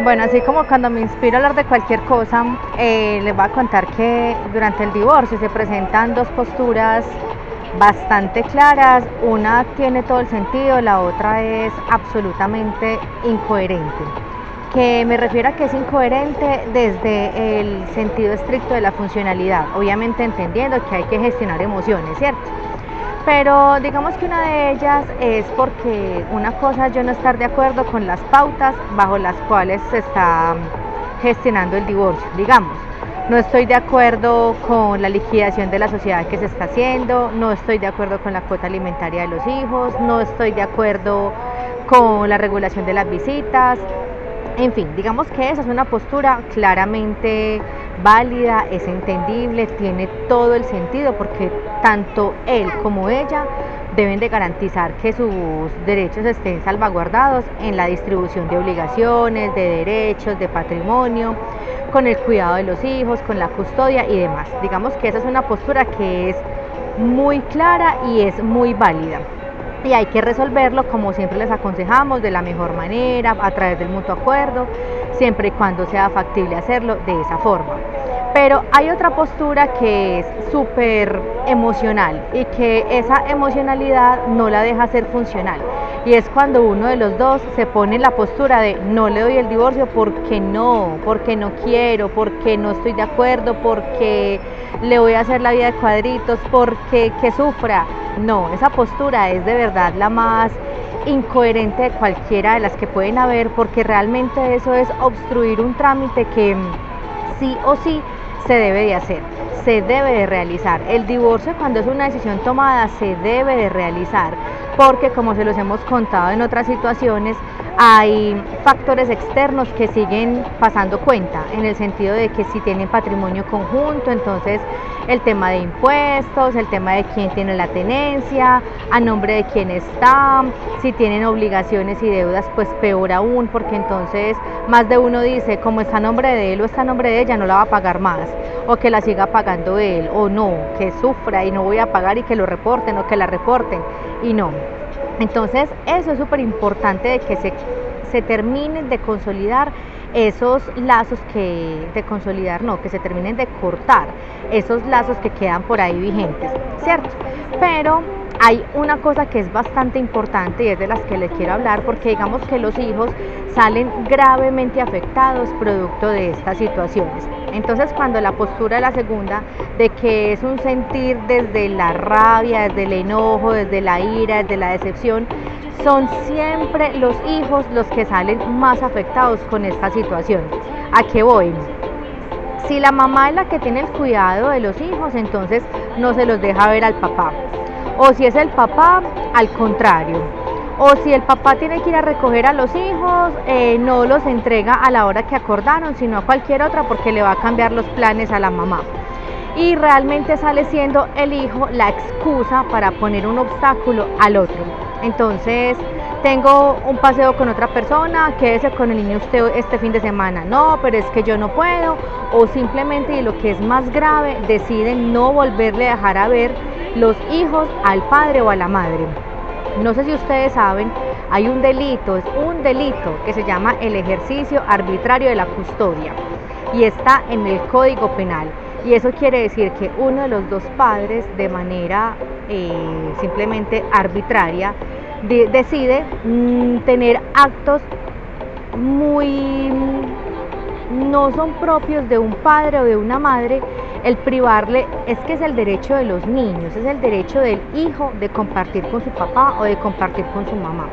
Bueno, así como cuando me inspiro a hablar de cualquier cosa, les voy a contar que durante el divorcio se presentan dos posturas bastante claras. Una tiene todo el sentido, la otra es absolutamente incoherente. Que me refiero a que es incoherente desde el sentido estricto de la funcionalidad, obviamente entendiendo que hay que gestionar emociones, ¿cierto? Pero digamos que una de ellas es porque una cosa es yo no estar de acuerdo con las pautas bajo las cuales se está gestionando el divorcio. Digamos, no estoy de acuerdo con la liquidación de la sociedad que se está haciendo, no estoy de acuerdo con la cuota alimentaria de los hijos, no estoy de acuerdo con la regulación de las visitas. En fin, digamos que esa es una postura claramente válida, es entendible, tiene todo el sentido porque tanto él como ella deben de garantizar que sus derechos estén salvaguardados en la distribución de obligaciones, de derechos, de patrimonio, con el cuidado de los hijos, con la custodia y demás. Digamos que esa es una postura que es muy clara y es muy válida. Y hay que resolverlo, como siempre les aconsejamos, de la mejor manera, a través del mutuo acuerdo, siempre y cuando sea factible hacerlo de esa forma. Pero hay otra postura que es súper emocional y que esa emocionalidad no la deja ser funcional. Y es cuando uno de los dos se pone en la postura de no le doy el divorcio porque no quiero, porque no estoy de acuerdo, porque le voy a hacer la vida de cuadritos, porque que sufra. No, esa postura es de verdad la más incoherente de cualquiera de las que pueden haber, porque realmente eso es obstruir un trámite que sí o sí se debe de hacer, se debe de realizar. El divorcio, cuando es una decisión tomada, se debe de realizar, porque como se los hemos contado en otras situaciones, hay factores externos que siguen pasando cuenta, en el sentido de que si tienen patrimonio conjunto, entonces el tema de impuestos, el tema de quién tiene la tenencia, a nombre de quién está, si tienen obligaciones y deudas, pues peor aún, porque entonces más de uno dice, como está a nombre de él o está a nombre de ella, no la va a pagar más, o que la siga pagando él, o no, que sufra y no voy a pagar y que lo reporten o que la reporten, y no. Entonces eso es súper importante de que se terminen de consolidar esos lazos que se terminen de cortar esos lazos que quedan por ahí vigentes, ¿cierto? Pero hay una cosa que es bastante importante y es de las que les quiero hablar, porque digamos que los hijos salen gravemente afectados producto de estas situaciones. Entonces, cuando la postura de la segunda, de que es un sentir desde la rabia, desde el enojo, desde la ira, desde la decepción, son siempre los hijos los que salen más afectados con esta situación. ¿A qué voy? Si la mamá es la que tiene el cuidado de los hijos, entonces no se los deja ver al papá. O si es el papá, al contrario. O si el papá tiene que ir a recoger a los hijos, no los entrega a la hora que acordaron, sino a cualquier otra, porque le va a cambiar los planes a la mamá. Y realmente sale siendo el hijo la excusa para poner un obstáculo al otro. Entonces, tengo un paseo con otra persona, quédese con el niño usted este fin de semana. No, pero es que yo no puedo. O simplemente, y lo que es más grave, deciden no volverle a dejar a ver los hijos al padre o a la madre. No sé si ustedes saben, hay un delito, es un delito que se llama el ejercicio arbitrario de la custodia y está en el Código Penal. Y eso quiere decir que uno de los dos padres, de manera simplemente arbitraria, decide tener actos muy no son propios de un padre o de una madre, el privarle, es que es el derecho de los niños, es el derecho del hijo de compartir con su papá o de compartir con su mamá.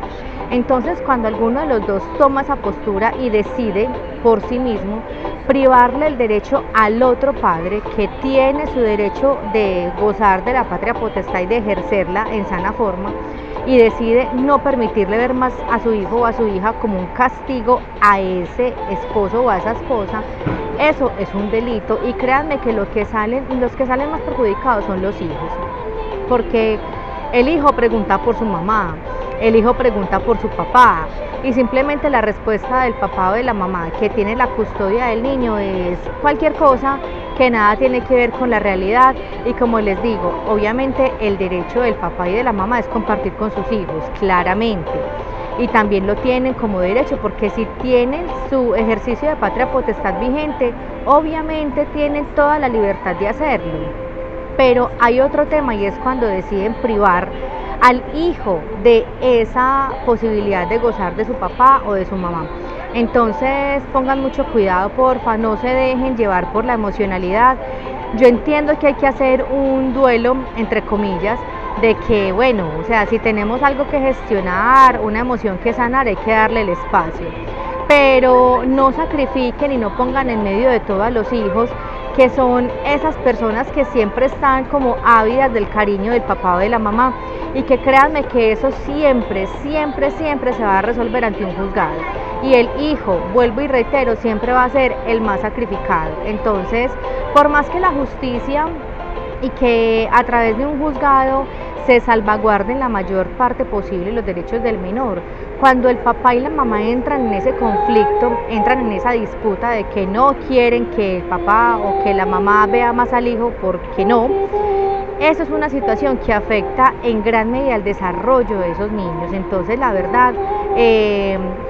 Entonces, cuando alguno de los dos toma esa postura y decide por sí mismo privarle el derecho al otro padre, que tiene su derecho de gozar de la patria potestad y de ejercerla en sana forma, y decide no permitirle ver más a su hijo o a su hija como un castigo a ese esposo o a esa esposa, eso es un delito. Y créanme que los que salen más perjudicados son los hijos, porque el hijo pregunta por su mamá, el hijo pregunta por su papá, y simplemente la respuesta del papá o de la mamá que tiene la custodia del niño es cualquier cosa que nada tiene que ver con la realidad. Y como les digo, obviamente el derecho del papá y de la mamá es compartir con sus hijos, claramente, y también lo tienen como derecho, porque si tienen su ejercicio de patria potestad vigente, obviamente tienen toda la libertad de hacerlo. Pero hay otro tema y es cuando deciden privar al hijo de esa posibilidad de gozar de su papá o de su mamá. Entonces pongan mucho cuidado, porfa, no se dejen llevar por la emocionalidad. Yo entiendo que hay que hacer un duelo, entre comillas, de que, bueno, o sea, si tenemos algo que gestionar, una emoción que sanar, hay que darle el espacio. Pero no sacrifiquen y no pongan en medio de todo a los hijos, que son esas personas que siempre están como ávidas del cariño del papá o de la mamá, y que créanme que eso siempre, siempre, siempre se va a resolver ante un juzgado, y el hijo, vuelvo y reitero, siempre va a ser el más sacrificado. Entonces, por más que la justicia y que a través de un juzgado se salvaguarden la mayor parte posible los derechos del menor, cuando el papá y la mamá entran en ese conflicto, entran en esa disputa de que no quieren que el papá o que la mamá vea más al hijo porque no, eso es una situación que afecta en gran medida el desarrollo de esos niños. Entonces, la verdad,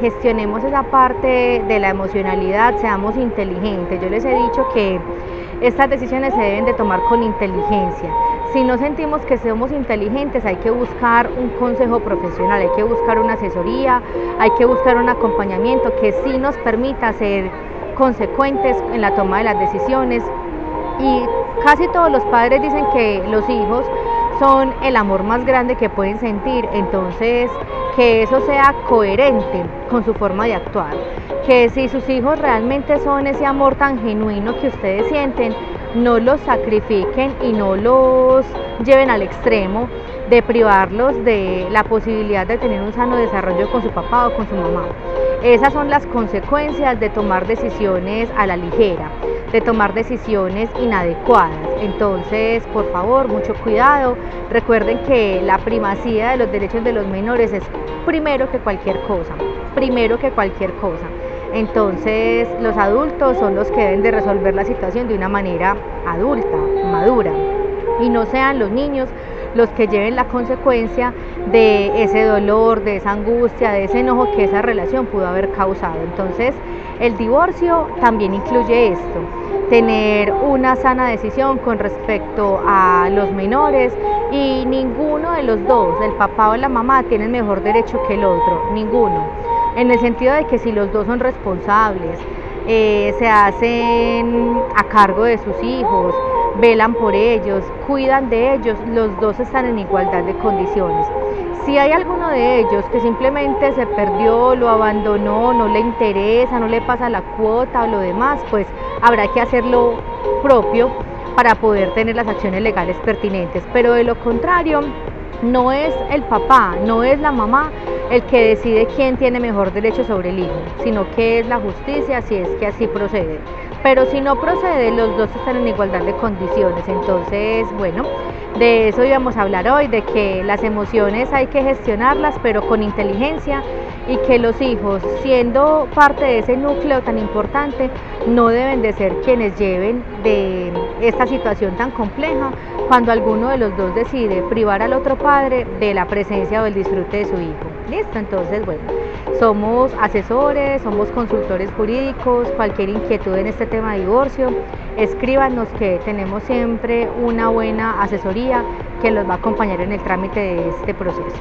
gestionemos esa parte de la emocionalidad, seamos inteligentes. Yo les he dicho que estas decisiones se deben de tomar con inteligencia. Si no sentimos que somos inteligentes, hay que buscar un consejo profesional, hay que buscar una asesoría, hay que buscar un acompañamiento que sí nos permita ser consecuentes en la toma de las decisiones. Y casi todos los padres dicen que los hijos son el amor más grande que pueden sentir, entonces que eso sea coherente con su forma de actuar, que si sus hijos realmente son ese amor tan genuino que ustedes sienten, no los sacrifiquen y no los lleven al extremo de privarlos de la posibilidad de tener un sano desarrollo con su papá o con su mamá. Esas son las consecuencias de tomar decisiones a la ligera, de tomar decisiones inadecuadas. Entonces, por favor, mucho cuidado. Recuerden que la primacía de los derechos de los menores es primero que cualquier cosa, primero que cualquier cosa. Entonces, los adultos son los que deben de resolver la situación de una manera adulta, madura, y no sean los niños los que lleven la consecuencia de ese dolor, de esa angustia, de ese enojo que esa relación pudo haber causado. Entonces, el divorcio también incluye esto, tener una sana decisión con respecto a los menores, y ninguno de los dos, el papá o la mamá, tienen mejor derecho que el otro, ninguno, en el sentido de que si los dos son responsables, se hacen a cargo de sus hijos, velan por ellos, cuidan de ellos, los dos están en igualdad de condiciones. Si hay alguno de ellos que simplemente se perdió, lo abandonó, no le interesa, no le pasa la cuota o lo demás, pues habrá que hacerlo propio para poder tener las acciones legales pertinentes. Pero de lo contrario, no es el papá, no es la mamá el que decide quién tiene mejor derecho sobre el hijo, sino que es la justicia, si es que así procede. Pero si no procede, los dos están en igualdad de condiciones. Entonces, bueno, de eso íbamos a hablar hoy, de que las emociones hay que gestionarlas, pero con inteligencia, y que los hijos, siendo parte de ese núcleo tan importante, no deben de ser quienes lleven de esta situación tan compleja cuando alguno de los dos decide privar al otro padre de la presencia o el disfrute de su hijo. ¿Listo? Entonces, bueno, somos asesores, somos consultores jurídicos. Cualquier inquietud en este tema de divorcio, escríbanos, que tenemos siempre una buena asesoría que los va a acompañar en el trámite de este proceso.